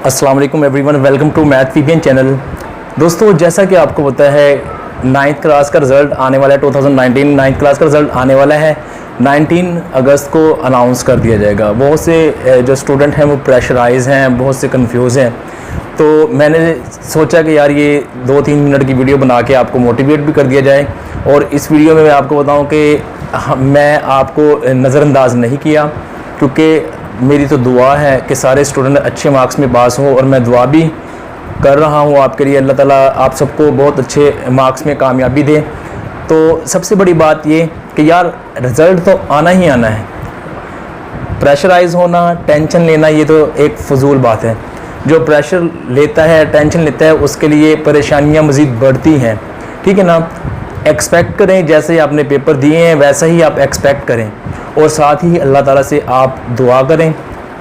अस्सलाम वालेकुम everyone, welcome to math VBN channel. दोस्तों, जैसा कि आपको पता है 9th क्लास का रिज़ल्ट आने वाला है। 2019 9th क्लास का रिज़ल्ट आने वाला है। 19 अगस्त को अनाउंस कर दिया जाएगा। बहुत से जो स्टूडेंट हैं वो प्रेशराइज हैं, बहुत से कंफ्यूज हैं। तो मैंने सोचा कि यार ये 2-3 मिनट की वीडियो बना के आपको मोटिवेट भी कर दिया जाए। और इस वीडियो में मैं आपको बताऊँ कि मैं आपको नज़रअंदाज नहीं किया, क्योंकि मेरी तो दुआ है कि सारे स्टूडेंट अच्छे मार्क्स में पास हों, और मैं दुआ भी कर रहा हूँ आपके लिए। अल्लाह ताला आप सबको बहुत अच्छे मार्क्स में कामयाबी दे। तो सबसे बड़ी बात ये कि यार रिज़ल्ट तो आना ही आना है। प्रेशराइज़ होना, टेंशन लेना, ये तो एक फ़जूल बात है। जो प्रेशर लेता है, टेंशन लेता है, उसके लिए परेशानियाँ मज़ीद बढ़ती हैं। ठीक है ना। एक्सपेक्ट करें, जैसे आपने पेपर दिए हैं वैसा ही आप एक्सपेक्ट करें, और साथ ही अल्लाह ताला से आप दुआ करें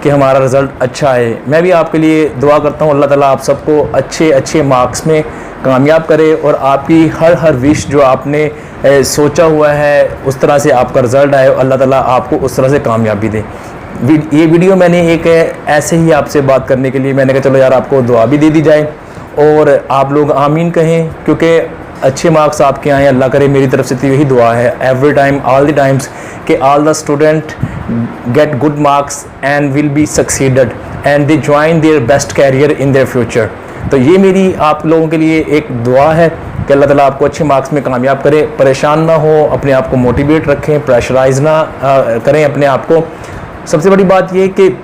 कि हमारा रिज़ल्ट अच्छा है। मैं भी आपके लिए दुआ करता हूँ, अल्लाह ताला आप सबको अच्छे मार्क्स में कामयाब करे, और आपकी हर विश जो आपने सोचा हुआ है उस तरह से आपका रिज़ल्ट आए, अल्लाह ताला आपको उस तरह से कामयाबी दे। ये वीडियो मैंने एक ऐसे ही आपसे बात करने के लिए मैंने कहा चलो यार आपको दुआ भी दे दी जाए, और आप लोग आमीन कहें, क्योंकि अच्छे मार्क्स आपके आएँ। अल्लाह करे, मेरी तरफ से तो यही दुआ है every time all the times कि all the student get good marks and will be succeeded and they join their best career in their future. तो ये मेरी आप लोगों के लिए एक दुआ है कि अल्लाह ताला आपको अच्छे मार्क्स में कामयाब करे। परेशान ना हो, अपने आप को मोटिवेट रखें, प्रेशराइज ना करें अपने आप को। सबसे बड़ी बात ये कि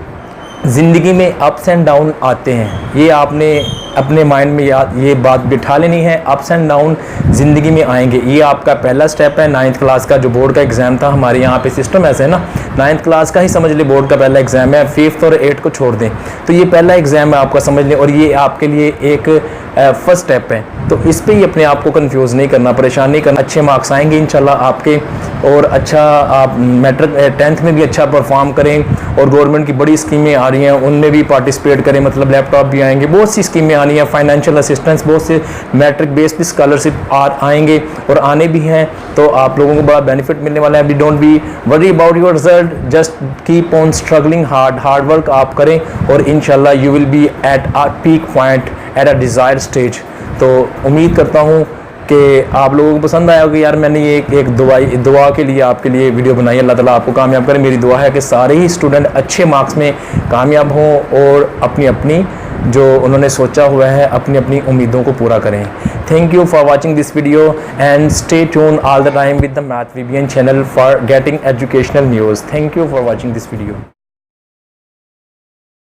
ज़िंदगी में अप्स एंड डाउन आते हैं, ये आपने अपने माइंड में ये बात बिठा लेनी है। अप्स एंड डाउन ज़िंदगी में आएंगे। ये आपका पहला स्टेप है। 9th क्लास का जो बोर्ड का एग्ज़ाम था, हमारे यहाँ पे सिस्टम ऐसे है ना, 9th क्लास का ही समझ ले बोर्ड का पहला एग्ज़ाम है। 5th और 8th को छोड़ दें तो ये पहला एग्ज़ाम है आपका, समझ लें, और ये आपके लिए एक फर्स्ट स्टेप है। तो इस पर ही अपने आप को कंफ्यूज नहीं करना, परेशान नहीं करना। अच्छे मार्क्स आएंगे इंशाल्लाह आपके, और अच्छा आप मैट्रिक 10th में भी अच्छा परफॉर्म करें, और गवर्नमेंट की बड़ी स्कीमें आ रही हैं उनमें भी पार्टिसिपेट करें। मतलब लैपटॉप भी आएंगे, बहुत सी स्कीमें आनी है, फाइनेंशियल असिस्टेंस, बहुत से मैट्रिक बेस्ड स्कॉलरशिप आएंगे और आने भी हैं। तो आप लोगों को बड़ा बेनिफिट मिलने वाला है। Don't be worry about your result, just keep on struggling hard work आप करें, और इंशाल्लाह you will be at a peak point at a desired stage. तो उम्मीद करता हूँ कि आप लोगों को पसंद आया होगा। यार मैंने ये एक दुआ के लिए आपके लिए वीडियो बनाई। अल्लाह ताला आपको कामयाब करे। मेरी दुआ है कि सारे ही स्टूडेंट अच्छे मार्क्स में कामयाब हों, और अपनी जो उन्होंने सोचा हुआ है अपनी उम्मीदों को पूरा करें। Thank you for watching this video and stay tune all the time with the math VBN channel for getting educational news. Thank you for watching this video.